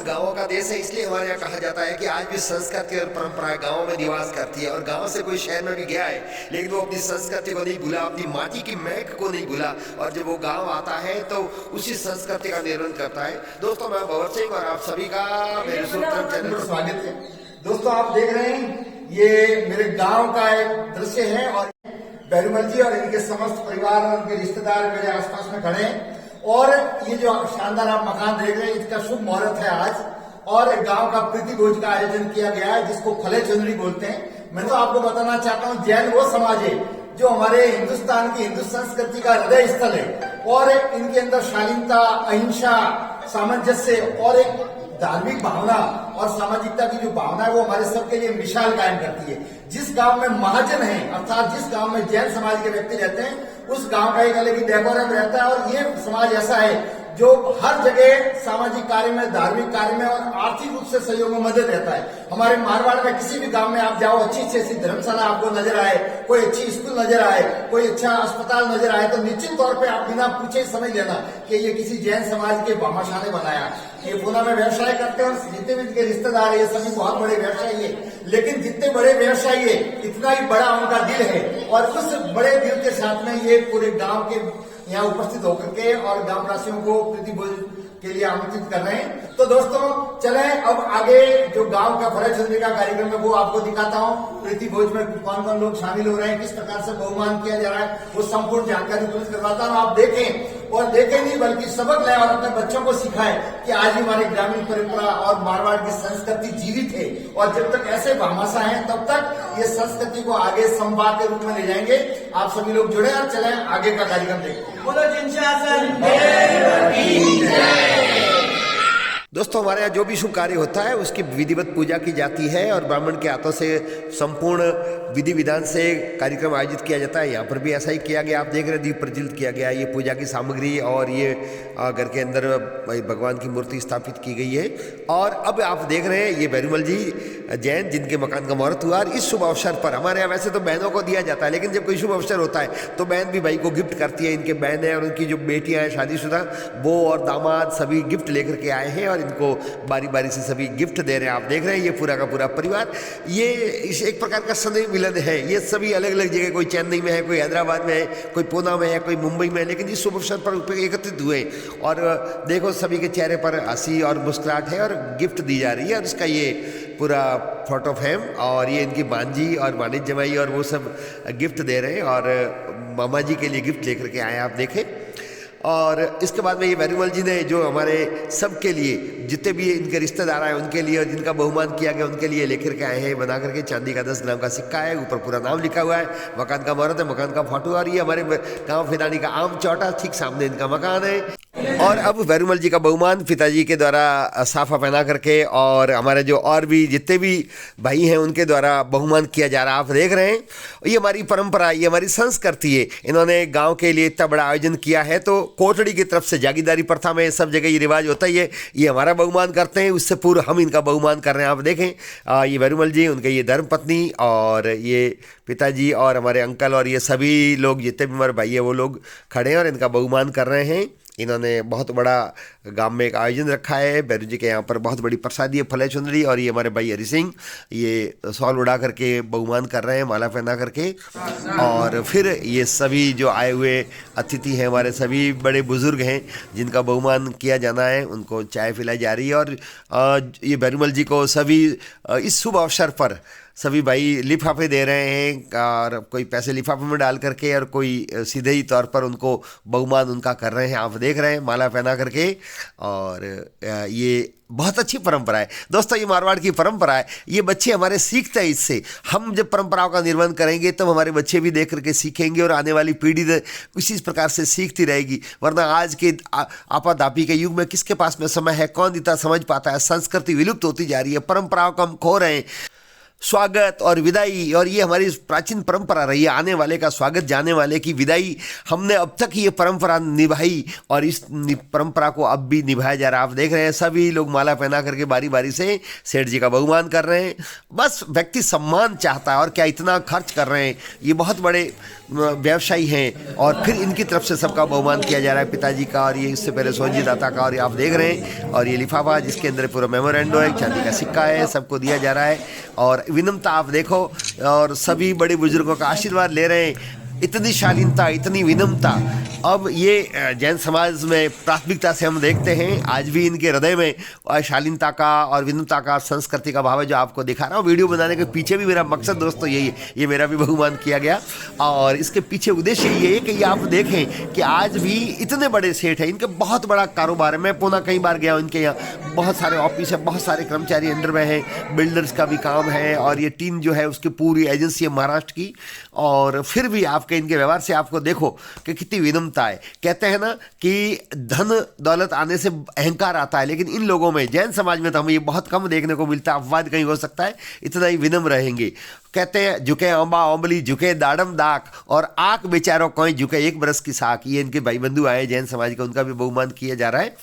गांवों का देश है, इसलिए हमारे यहाँ कहा जाता है कि आज भी संस्कृति और परंपराएं गांवों में निवास करती है। और गांव से कोई शहर में भी गया है लेकिन वो अपनी संस्कृति को नहीं भूला, अपनी माटी की महक को नहीं भूला, और जब वो गांव आता है तो उसी संस्कृति का निर्वहन करता है। दोस्तों, मैं भवर सिंह और आप सभी का मेरे सूत्रम चैनल पर स्वागत है। दोस्तों, आप देख रहे हैं ये मेरे गांव का एक दृश्य है और बैरुमल जी और इनके समस्त परिवार और उनके रिश्तेदार मेरे आसपास में खड़े हैं। और ये जो शानदार आप मकान देख रहे हैं, इसका शुभ मुहूर्त है आज, और एक गांव का प्रीति भोज का आयोजन किया गया है जिसको फले चुनरी बोलते हैं। मैं तो आपको बताना चाहता हूँ, जैन वो समाज है जो हमारे हिंदुस्तान की हिंदू संस्कृति का हृदय स्थल है, और इनके अंदर शालीनता, अहिंसा, सामंजस्य और एक धार्मिक भावना और सामाजिकता की जो भावना है वो हमारे सबके लिए मिसाल कायम करती है। जिस गांव में महाजन है, अर्थात जिस गांव में जैन समाज के व्यक्ति रहते हैं, उस गांव का एक अलग ही डेकोरम रहता है। और ये समाज ऐसा है जो हर जगह सामाजिक कार्य में, धार्मिक कार्य में और आर्थिक रूप से सहयोग में मदद रहता है। हमारे मारवाड़ में किसी भी गांव में आप जाओ, अच्छी से अच्छी धर्मशाला आपको नजर आए, कोई अच्छी स्कूल नजर आए, कोई अच्छा अस्पताल नजर आए, तो निश्चित तौर पे आप बिना पूछे समझ लेना कि ये किसी जैन समाज के भामाशाह ने बनाया। ये पूना में व्यवसाय करते हैं और जितने भी इनके रिश्तेदार है ये सभी बहुत बड़े व्यवसायी है, लेकिन जितने बड़े व्यवसायी है इतना ही बड़ा उनका दिल है। और उस बड़े दिल के साथ में ये पूरे गांव के यहाँ उपस्थित होकर के और गांव वासियों को प्रीति भोज के लिए आमंत्रित कर रहे हैं। तो दोस्तों, चले अब आगे जो गांव का फले चुनरी का कार्यक्रम है वो आपको दिखाता हूँ। प्रीति भोज में कौन कौन लोग शामिल हो रहे हैं, किस प्रकार से बहुमान किया जा रहा है, वो संपूर्ण जानकारी उपलब्ध करवाता हूँ। आप देखें, और देखें नहीं बल्कि सबक लें और अपने बच्चों को सिखाएं कि आज भी हमारी ग्रामीण परंपरा और मारवाड़ की संस्कृति जीवित है। और जब तक ऐसे भामाशाह हैं तब तक ये संस्कृति को आगे संवाद के रूप में ले जाएंगे। आप सभी लोग जुड़े और चले आगे का कार्यक्रम देखें। बोलो जिनशासन दोस्तों, हमारे यहाँ जो भी शुभ कार्य होता है उसकी विधिवत पूजा की जाती है और ब्राह्मण के हाथों से संपूर्ण विधि विधान से कार्यक्रम आयोजित किया जाता है। यहाँ पर भी ऐसा ही किया गया। आप देख रहे हैं, दीप प्रज्वलित किया गया, ये पूजा की सामग्री, और ये घर के अंदर भगवान की मूर्ति स्थापित की गई है। और अब आप देख रहे हैं ये बैरुमल जी जैन जिनके मकान का मुहूर्त हुआ। और इस शुभ अवसर पर हमारे यहाँ वैसे तो बहनों को दिया जाता है, लेकिन जब कोई शुभ अवसर होता है तो बहन भी भाई को गिफ्ट करती है। इनके बहन है और उनकी जो बेटियाँ हैं शादीशुदा, वो और दामाद सभी गिफ्ट लेकर के आए हैं और इनको बारी बारी से सभी गिफ्ट दे रहे हैं। आप देख रहे हैं ये पूरा का पूरा परिवार, ये इस एक प्रकार का स्नेह मिलन है। ये सभी अलग अलग जगह, कोई चेन्नई में है, कोई हैदराबाद में है, कोई पूना में है, कोई मुंबई में है, लेकिन इस शुभ अवसर पर एकत्रित हुए। और देखो सभी के चेहरे पर हंसी और मुस्कुराहट है और गिफ्ट दी जा रही है। और इसका ये पूरा फोटो फ्रेम, और ये इनकी बांजी और वाणिज्य जमाई और वो सब गिफ्ट दे रहे हैं और मामा जी के लिए गिफ्ट लेकर के आए, आप देखें। और इसके बाद में ये बैरुमल जी ने जो हमारे सबके लिए, जितने भी इनके रिश्तेदार आए उनके लिए और जिनका बहुमान किया गया उनके लिए लेकर के आए हैं बना करके। चांदी का 10 ग्राम का सिक्का है, ऊपर पूरा नाम लिखा हुआ है, मकान का मुहूर्त है, मकान का फोटो। और ये हमारे गाँव फिदानी का आम चौटा, ठीक सामने इनका मकान है। और अब बैरुमल जी का बहुमान पिताजी के द्वारा साफा पहना करके और हमारे जो और भी जितने भी भाई हैं उनके द्वारा बहुमान किया जा रहा है। आप देख रहे हैं, ये हमारी परंपरा, ये हमारी संस्कृति है। इन्होंने गांव के लिए इतना बड़ा आयोजन किया है। तो कोटड़ी की तरफ से जागीरदारी प्रथा में सब जगह ये रिवाज होता ही है, ये हमारा बहुमान करते हैं, उससे पूर्व हम इनका बहुमान कर रहे हैं। आप देखें, ये बैरुमल जी, उनके ये धर्मपत्नी और ये पिताजी और हमारे अंकल और ये सभी लोग जितने भी हमारे भाई है वो लोग खड़े हैं और इनका बहुमान कर रहे हैं। इन्होंने बहुत बड़ा गांव में एक आयोजन रखा है। बैरू जी के यहाँ पर बहुत बड़ी प्रसादी है फले चुनरी। और ये हमारे भाई हरि सिंह ये शॉल उड़ा करके बहुमान कर रहे हैं, माला पहना करके। और फिर ये सभी जो आए हुए अतिथि हैं, हमारे सभी बड़े बुजुर्ग हैं जिनका बहुमान किया जाना है, उनको चाय पिलाई जा रही है। और ये बैरुमल जी को सभी इस शुभ अवसर पर सभी भाई लिफाफे दे रहे हैं, और कोई पैसे लिफाफे में डाल करके और कोई सीधे ही तौर पर उनको बहुमान उनका कर रहे हैं। आप देख रहे हैं माला पहना करके। और ये बहुत अच्छी परंपरा है दोस्तों, ये मारवाड़ की परंपरा है। ये बच्चे हमारे सीखते हैं इससे। हम जब परंपराओं का निर्वहन करेंगे तब हमारे बच्चे भी देख करके सीखेंगे और आने वाली पीढ़ी इसी प्रकार से सीखती रहेगी। वरना आज के आपाधापी के युग में किसके पास में समय है, कौन इतना समझ पाता है। संस्कृति विलुप्त होती जा रही है, परंपराओं को हम खो रहे हैं। स्वागत और विदाई, और ये हमारी प्राचीन परंपरा रही है, आने वाले का स्वागत, जाने वाले की विदाई। हमने अब तक ये परंपरा निभाई और इस परंपरा को अब भी निभाया जा रहा है। आप देख रहे हैं सभी लोग माला पहना करके बारी बारी से सेठ जी का बहुमान कर रहे हैं। बस व्यक्ति सम्मान चाहता है, और क्या इतना खर्च कर रहे हैं, ये बहुत बड़े व्यवसायी हैं, और फिर इनकी तरफ से सबका बहुमान किया जा रहा है, पिताजी का और ये इससे पहले सोनजी दाता का। और ये आप देख रहे हैं, और ये लिफाफा जिसके अंदर पूरा मेमोरेंडो है, चांदी का सिक्का है, सबको दिया जा रहा है। और विनम्रता आप देखो, और सभी बड़े बुजुर्गों का आशीर्वाद ले रहे हैं। इतनी शालीनता, इतनी विनम्रता, अब ये जैन समाज में प्राथमिकता से हम देखते हैं। आज भी इनके हृदय में शालीनता का और विनम्रता का, संस्कृति का भाव है, जो आपको दिखा रहा हूँ। वीडियो बनाने के पीछे भी मेरा मकसद दोस्तों यही है, ये मेरा भी बहुमान किया गया, और इसके पीछे उद्देश्य ये है कि ये आप देखें कि आज भी इतने बड़े सेठ हैं, इनके बहुत बड़ा कारोबार है। मैं पुणे कई बार गया हूँ, इनके यहाँ बहुत सारे ऑफिस है, बहुत सारे कर्मचारी अंडर में हैं, बिल्डर्स का भी काम है, और ये टीम जो है उसकी पूरी एजेंसी है महाराष्ट्र की। और फिर भी आपके इनके व्यवहार से आपको देखो कि कितनी विनम्रता है। कहते हैं ना कि धन दौलत आने से अहंकार आता है, लेकिन इन लोगों में, जैन समाज में तो हमें ये बहुत कम देखने को मिलता है, अपवाद कहीं हो सकता है, इतना ही विनम्र रहेंगे। कहते हैं झुके अम्बा ओम्बली, झुके दाड़म दाक, और आंख बेचारों कोई झुके एक बरस की साख। ये इनके भाई बंधु आए जैन समाज का, उनका भी बहुमान किया जा रहा है।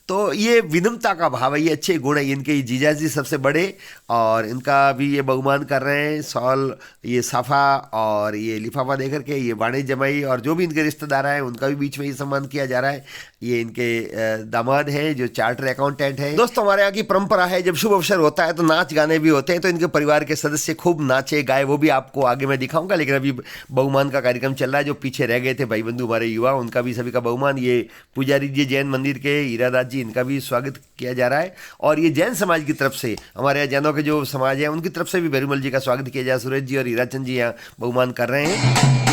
तो ये विनम्रता का भाव है, ये अच्छे गुण है। इनके जीजाजी सबसे बड़े, और इनका भी ये बहुमान कर रहे हैं। सॉल, ये साफा और ये लिफाफा दे करके, ये वाणिज्य जमाई और जो भी इनके रिश्तेदार हैं उनका भी बीच में ये सम्मान किया जा रहा है। ये इनके दामाद हैं जो चार्टर अकाउंटेंट हैं। दोस्तों, हमारे यहाँ की परंपरा है, जब शुभ अवसर होता है तो नाच गाने भी होते हैं। तो इनके परिवार के सदस्य खूब नाचे गाए, वो भी आपको आगे मैं दिखाऊंगा। लेकिन अभी बहुमान का कार्यक्रम चल रहा है। जो पीछे रह गए थे भाई बंधु हमारे युवा, उनका भी सभी का बहुमान। ये पुजारी जी जैन मंदिर के हीरादास जी, इनका भी स्वागत किया जा रहा है। और ये जैन समाज की तरफ से, हमारे यहाँ जैनों के जो समाज है उनकी तरफ से भी भैरूमल जी का स्वागत किया जाए। सूरज जी और हीराचंद जी यहाँ बहुमान कर रहे हैं।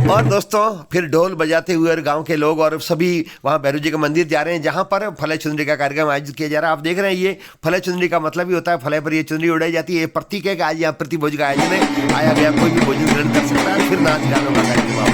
और दोस्तों, फिर ढोल बजाते हुए और गांव के लोग और सभी वहां भैरू जी के मंदिर जा रहे हैं, जहां पर फलय चुनरी का कार्यक्रम आयोजित किया जा रहा है। आप देख रहे हैं, ये फलय चुनरी का मतलब ही होता है फलय पर ये चुनरी उड़ाई जाती है। ये प्रतीक है कि आज यहाँ प्रतिभोज का आयोजन है, आया गया कोई भी भोजन ग्रहण कर सकता है। फिर नाच गानों का कार्यक्रम आप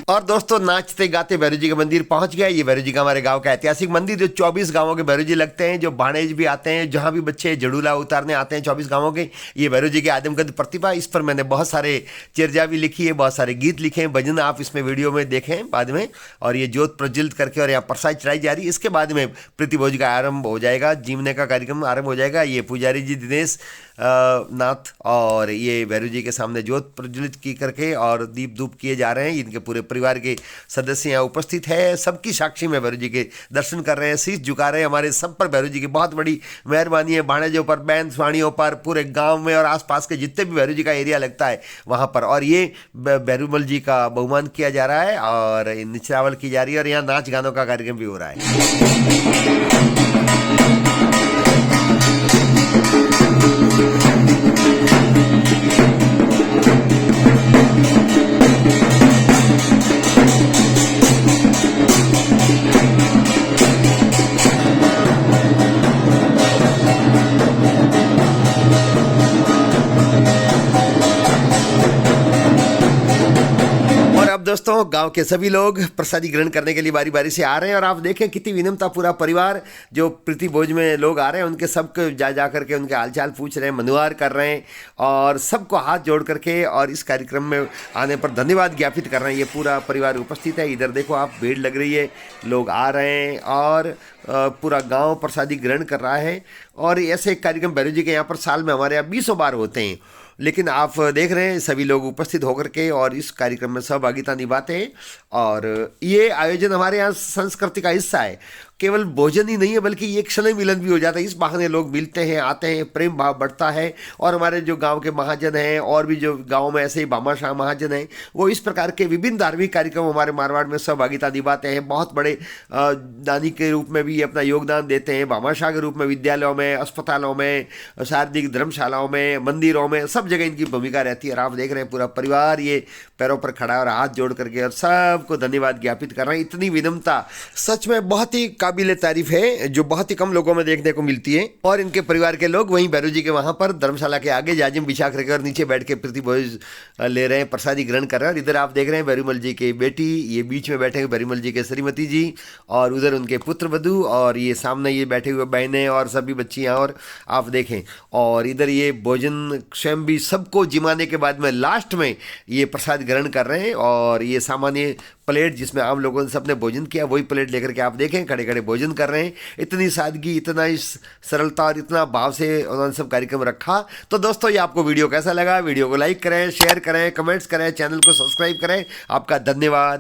और दोस्तों, नाचते गाते भैरू जी के मंदिर पहुंच गए। ये भैरू जी का हमारे गांव का ऐतिहासिक मंदिर, जो 24 गांवों के भैरू जी लगते हैं, जो भाणेज भी आते हैं, जहां भी बच्चे जड़ूला उतारने आते हैं 24 गांवों के। ये भैरू जी की आदमकद प्रतिभा, इस पर मैंने बहुत सारे चर्चा भी लिखी है, बहुत सारे गीत लिखे हैं, भजन आप इसमें वीडियो में देखें बाद में। और ये ज्योत प्रज्वलित करके और यहाँ प्रसाद चढ़ाई जा रही है। इसके बाद में प्रतिभोज का आरंभ हो जाएगा, जीवने का कार्यक्रम आरंभ हो जाएगा। ये पुजारी जी दिनेश नाथ और ये भैरू जी के सामने ज्योत प्रज्वलित की करके और दीप धूप किए जा रहे हैं। इनके पूरे परिवार के सदस्य यहाँ उपस्थित है, सबकी साक्षी में भैरू जी के दर्शन कर रहे हैं, शीश झुका रहे हैं। हमारे सब पर भैरू जी की बहुत बड़ी मेहरबानी है। भाणेजों पर, बहन स्वाणियों पर, पूरे गांव में और आसपास के जितने भी भैरू जी का एरिया लगता है वहाँ पर। और ये भैरूमल जी का बहुमान किया जा रहा है और निचरावल की जा रही है, और यहाँ नाच गानों का कार्यक्रम भी हो रहा है। दोस्तों, गांव के सभी लोग प्रसादी ग्रहण करने के लिए बारी बारी से आ रहे हैं। और आप देखें कितनी विनम्रता, पूरा परिवार जो प्रीतिभोज में लोग आ रहे हैं उनके सबको जा करके उनके हालचाल पूछ रहे हैं, मनुहार कर रहे हैं, और सबको हाथ जोड़ करके और इस कार्यक्रम में आने पर धन्यवाद ज्ञापित कर रहे हैं। ये पूरा परिवार उपस्थित है। इधर देखो आप, भीड़ लग रही है, लोग आ रहे हैं और पूरा गाँव प्रसादी ग्रहण कर रहा है। और ऐसे कार्यक्रम भैरू जी के यहाँ पर साल में हमारे यहाँ 20 बार होते हैं। लेकिन आप देख रहे हैं सभी लोग उपस्थित होकर के और इस कार्यक्रम में सहभागिता निभाते हैं। और ये आयोजन हमारे यहाँ संस्कृति का हिस्सा है। केवल भोजन ही नहीं है बल्कि ये क्षण मिलन भी हो जाता है। इस बहाने लोग मिलते हैं, आते हैं, प्रेम भाव बढ़ता है। और हमारे जो गांव के महाजन हैं और भी जो गांव में ऐसे ही भामाशाह महाजन हैं, वो इस प्रकार के विभिन्न धार्मिक कार्यक्रम हमारे मारवाड़ में सहभागिता निभाते हैं। बहुत बड़े दानी के रूप में भी अपना योगदान देते हैं। भामाशाह के रूप में विद्यालयों में, अस्पतालों में, शारीरिक धर्मशालाओं में, मंदिरों में, सब जगह इनकी भूमिका रहती है। और आप देख रहे हैं पूरा परिवार ये पैरों पर खड़ा है और हाथ जोड़ करके और सबको धन्यवाद ज्ञापित कर रहे हैं। इतनी विनम्रता सच में बहुत ही काबिल तारीफ है, जो बहुत ही कम लोगों में देखने को मिलती है। और इनके परिवार के लोग वहीं भैरू जी के वहां पर धर्मशाला के आगे जाजिम बिछा करके और नीचे बैठ के प्रतिभोज ले रहे हैं, प्रसादी ग्रहण कर रहे हैं। और इधर आप देख रहे हैं भैरूमल जी की बेटी, ये बीच में बैठे हुए भैरूमल जी के श्रीमती जी, और उधर उनके पुत्र वधू, और ये सामने ये बैठे हुए बहनें और सभी बच्चियां। और आप देखें, और इधर ये भोजन स्वयं भी सबको जिमाने के बाद में लास्ट में ये प्रसाद ग्रहण कर रहे हैं। और ये सामान्य प्लेट जिसमें आम लोगों ने सबने भोजन किया, वही प्लेट लेकर के आप देखें खड़े खड़े भोजन कर रहे हैं। इतनी सादगी, इतना इस सरलता और इतना भाव से उन्होंने सब कार्यक्रम रखा। तो दोस्तों, ये आपको वीडियो कैसा लगा? वीडियो को लाइक करें, शेयर करें, कमेंट्स करें, चैनल को सब्सक्राइब करें। आपका धन्यवाद।